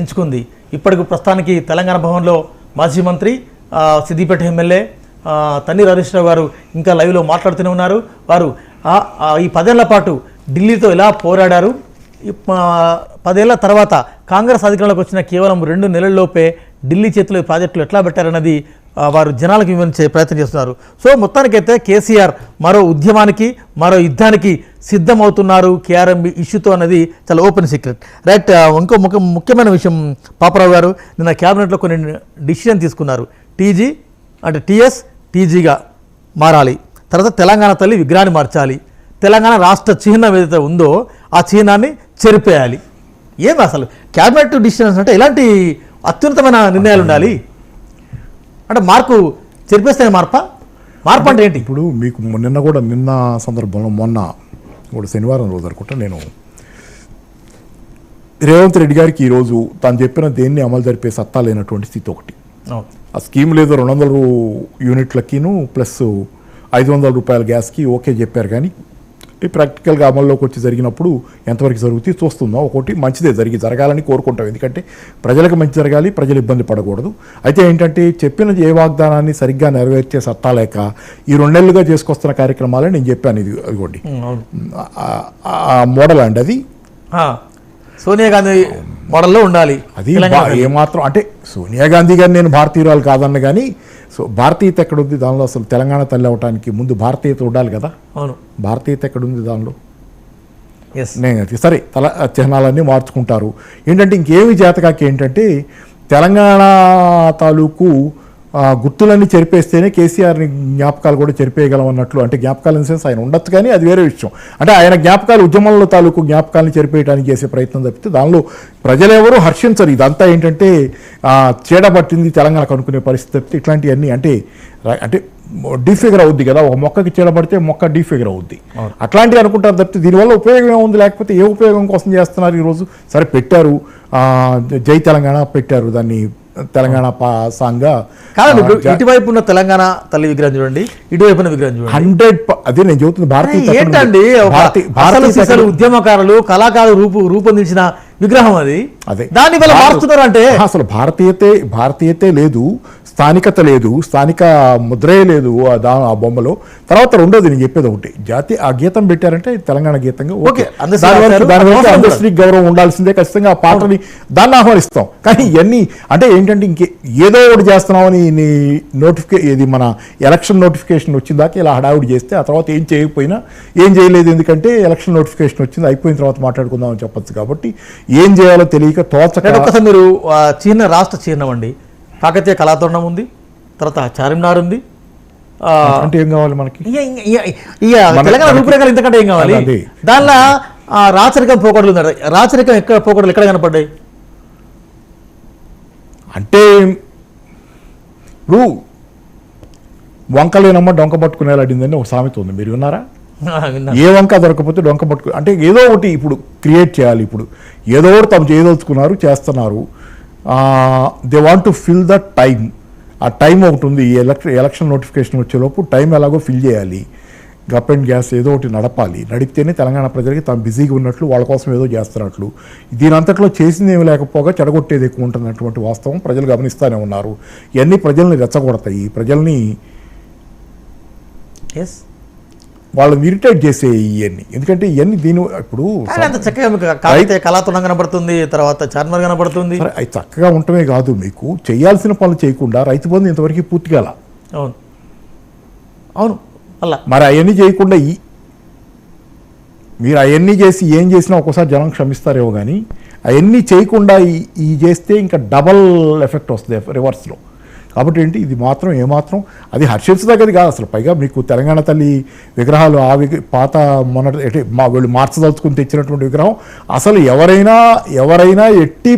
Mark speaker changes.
Speaker 1: ఎంచుకుంది. ఇప్పటికి ప్రస్తుతానికి తెలంగాణ భవన్లో మాజీ మంత్రి సిద్దిపేట ఎమ్మెల్యే తన్నీర్ హరీష్ రావు గారు ఇంకా లైవ్లో మాట్లాడుతూనే ఉన్నారు. వారు ఈ 10 ఏళ్ల పాటు ఢిల్లీతో ఎలా పోరాడారు, 10 ఏళ్ల తర్వాత కాంగ్రెస్ అధికారంలోకి వచ్చిన కేవలం 2 నెలల్లోపే ఢిల్లీ చేతిలో ప్రాజెక్టులు ఎట్లా పెట్టారన్నది వారు జనాలకు వివరించే ప్రయత్నం చేస్తున్నారు. సో మొత్తానికైతే కేసీఆర్ మరో ఉద్యమానికి మరో యుద్ధానికి సిద్ధమవుతున్నారు కేఆర్ఎం ఇష్యూతో అన్నది చాలా ఓపెన్ సీక్రెట్. రైట్. ఇంకో ముఖ్యమైన విషయం, పాపరావు గారు నిన్న క్యాబినెట్లో కొన్ని డిసిషన్ తీసుకున్నారు. టీజీ అంటే టీఎస్ టీజీగా మారాలి, తర్వాత తెలంగాణ తల్లి విగ్రహాన్ని మార్చాలి, తెలంగాణ రాష్ట్ర చిహ్నం ఏదైతే ఉందో ఆ చిహ్నాన్ని చెరిపేయాలి. ఏమి అసలు క్యాబినెట్ డిసిషన్స్ అంటే ఇలాంటి అత్యున్నతమైన నిర్ణయాలు ఉండాలి అంటే మార్పు చెరిపేస్తే మార్పు అంటే ఏంటి?
Speaker 2: ఇప్పుడు మీకు నిన్న సందర్భంలో మొన్న కూడా శనివారం రోజు అనుకుంటా నేను రేవంత్ రెడ్డి గారికి ఈరోజు తాను చెప్పిన దేన్ని అమలు జరిపే సత్తా లేనటువంటి స్థితి ఒకటి. ఆ స్కీమ్ లేదో 200 యూనిట్లకిను ప్లస్ 500 రూపాయల గ్యాస్కి ఓకే చెప్పారు, కానీ ప్రాక్టికల్గా అమల్లోకి వచ్చి జరిగినప్పుడు ఎంతవరకు జరుగుతుంది చూస్తుందాం. ఒకటి మంచిదే జరగాలని కోరుకుంటాం, ఎందుకంటే ప్రజలకు మంచి జరగాలి, ప్రజలు ఇబ్బంది పడకూడదు. అయితే ఏంటంటే చెప్పిన ఏ వాగ్దానాన్ని సరిగ్గా నెరవేర్చే సత్తా లేక ఈ 2 నెలలుగా చేసుకొస్తున్న కార్యక్రమాలని నేను చెప్పాను. ఇది అదిగోండి మోడల్ అండి, అది
Speaker 1: సోనియా గాంధీ మోడల్లో ఉండాలి.
Speaker 2: అది ఏమాత్రం అంటే సోనియా గాంధీ గారిని నేను భారతీయురాలు కాదన్న, కానీ సో భారతీయత ఎక్కడుంది దానిలో? అసలు తెలంగాణ తల్లి అవడానికి ముందు భారతీయత ఉండాలి కదా.
Speaker 1: అవును,
Speaker 2: భారతీయత ఎక్కడుంది దానిలో? నేను సరే చిహ్నాలన్నీ మార్చుకుంటారు. ఏంటంటే ఇంకేమి చేతకాకి ఏంటంటే తెలంగాణ తాలూకు గుర్తులన్నీ చెరిపేస్తేనే కేసీఆర్ని జ్ఞాపకాలు కూడా చెరిపేయగలం అన్నట్లు. అంటే జ్ఞాపకాలు ఇన్ సెన్స్ ఆయన ఉండొచ్చు, కానీ అది వేరే విషయం. అంటే ఆయన జ్ఞాపకాలు ఉద్యమంలో తాలూకు జ్ఞాపకాలను చెరిపేయడానికి చేసే ప్రయత్నం తప్పితే దానిలో ప్రజలెవరూ హర్షించరు. ఇదంతా ఏంటంటే చీడబట్టింది తెలంగాణకు అనుకునే పరిస్థితి తప్పితే ఇట్లాంటివన్నీ అంటే డీఫిగర్ అవుద్ది కదా. ఒక మొక్కకి చీడబడితే మొక్క డీఫిగర్ అవుద్ది, అట్లాంటివి అనుకుంటారు తప్పితే దీనివల్ల ఉపయోగం ఏముంది? లేకపోతే ఏ ఉపయోగం కోసం చేస్తున్నారు ఈరోజు? సరే పెట్టారు, జై తెలంగాణ పెట్టారు, దాన్ని తెలంగాణ సాంగ్గా
Speaker 1: కాదు. ఇటువైపు ఉన్న తెలంగాణ తల్లి విగ్రహం చూడండి, ఇటువైపు విగ్రహం చూడండి.
Speaker 2: 100 అదే నేను చెబుతుంది.
Speaker 1: ఏంటండి భారతీయ ఉద్యమకారులు కళాకారులు రూపొందించిన విగ్రహం అది, దాన్ని వల్ల మారుస్తున్నారు అంటే
Speaker 2: అసలు భారతీయతే లేదు, స్థానికత లేదు, స్థానిక ముద్రే లేదు ఆ బొమ్మలో. తర్వాత రెండోది నేను చెప్పేది ఒకటి, ఆ గీతం పెట్టారంటే తెలంగాణ గీతంగా ఓకే, అందరికీ గౌరవం ఉండాల్సిందే ఖచ్చితంగా. ఆ పాటని దాన్ని ఆహ్వానిస్తాం. కానీ ఇవన్నీ అంటే ఏంటంటే ఏదో ఒకటి చేస్తున్నామని ఇది మన ఎలక్షన్ నోటిఫికేషన్ వచ్చిందాక ఇలా హడావుడి చేస్తే ఆ తర్వాత ఏం చేయకపోయినా ఏం చేయలేదు, ఎందుకంటే ఎలక్షన్ నోటిఫికేషన్ వచ్చింది, అయిపోయిన తర్వాత మాట్లాడుకుందామని చెప్పచ్చు. కాబట్టి ఏం చేయాలో తెలియక తోచక.
Speaker 1: ఒకసారి మీరు చిహ్న రాష్ట్ర చిహ్నం అండి, కాకతీయ కళాతోరణం ఉంది, తర్వాత చార్మినార్ ఉంది,
Speaker 2: అంటే ఏం కావాలి మనకి?
Speaker 1: తెలంగాణ రూపురేఖలు ఇంతకంటే ఏం కావాలి? దానిలో రాచరికం పోకడలు ఉన్నాయి. రాచరికం పోకడలు ఎక్కడ కనపడ్డాయి?
Speaker 2: అంటే ఇప్పుడు వంకలేనమ్మ డొంక పట్టుకునేలాడిందని ఒక సామెత ఉంది, మీరు విన్నారా? ఏ వంక దొరకపోతే డొంక పట్టుకు అంటే ఏదో ఒకటి ఇప్పుడు క్రియేట్ చేయాలి. ఇప్పుడు ఏదో ఒకటి తమ చేయదలుచుకున్నారు, చేస్తున్నారు. They want to fill the time. ఆ టైం ఒకటి ఉంది, ఈ ఎలక్షన్ నోటిఫికేషన్ వచ్చేలోపు టైం ఎలాగో ఫిల్ చేయాలి. గప్ అండ్ గ్యాస్ ఏదో ఒకటి నడపాలి, నడిపితేనే తెలంగాణ ప్రజలకి తాము బిజీగా ఉన్నట్లు, వాళ్ళ కోసం ఏదో చేస్తున్నట్లు. దీని అంతట్లో చేసింది ఏమి లేకపోగా చెడగొట్టేది ఎక్కువ ఉంటున్నటువంటి వాస్తవం ప్రజలు గమనిస్తూనే ఉన్నారు. ఇవన్నీ ప్రజల్ని రెచ్చగొడతాయి, ప్రజల్ని వాళ్ళని ఇరిటేట్ చేసే ఇవన్నీ. ఎందుకంటే ఇవన్నీ దీని ఇప్పుడు
Speaker 1: కళాతోరణం కనబడుతుంది, తర్వాత చార్మినార్ కనబడుతుంది.
Speaker 2: అవి చక్కగా ఉండటమే కాదు, మీకు చేయాల్సిన పనులు చేయకుండా రైతు బంధు ఇంతవరకు పూర్తిగా.
Speaker 1: అవును అవును, అలా
Speaker 2: మరి అవన్నీ చేయకుండా మీరు అవన్నీ చేసి ఏం చేసినా ఒక్కోసారి జనం క్షమిస్తారేమో, కానీ అవన్నీ చేయకుండా ఈ చేస్తే ఇంకా డబల్ ఎఫెక్ట్ వస్తుంది రివర్స్లో. కాబట్టి ఏంటి ఇది మాత్రం ఏమాత్రం అది హర్షించదగ్గది కాదు అసలు. పైగా మీకు తెలంగాణ తల్లి విగ్రహాలు పాత వీళ్ళు మార్చదలుచుకుని తెచ్చినటువంటి విగ్రహం అసలు ఎవరైనా ఎట్టి